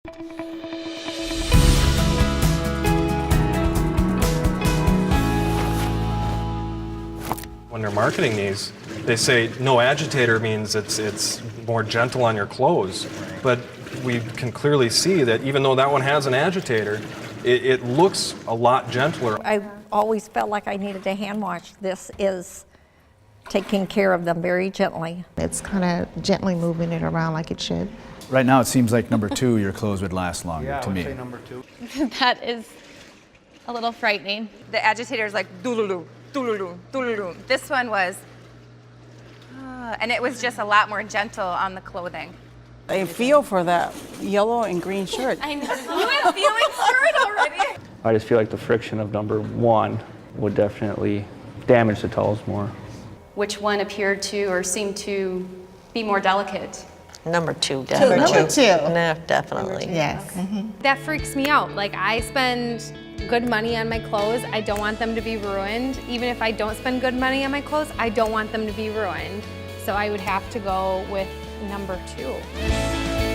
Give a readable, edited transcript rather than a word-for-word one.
When they're marketing these, they say no agitator means it's more gentle on your clothes. But we can clearly see that even though that one has an agitator, it looks a lot gentler. I always felt like I needed to hand wash. This is taking care of them very gently. It's kind of gently moving it around like it should. Right now, it seems like number 2, your clothes would last longer to me. Say number 2. That is a little frightening. The agitator is like doodaloo, doodaloo, doodaloo. This one was, and it was just a lot more gentle on the clothing. I feel for that yellow and green shirt. I know. You were feeling for it already. I just feel like the friction of number 1 would definitely damage the toes more. Which one appeared to or seemed to be more delicate? Number 2, definitely. Number 2. No, definitely. Yes. That freaks me out. Like, I spend good money on my clothes. I don't want them to be ruined. Even if I don't spend good money on my clothes, I don't want them to be ruined. So I would have to go with number 2.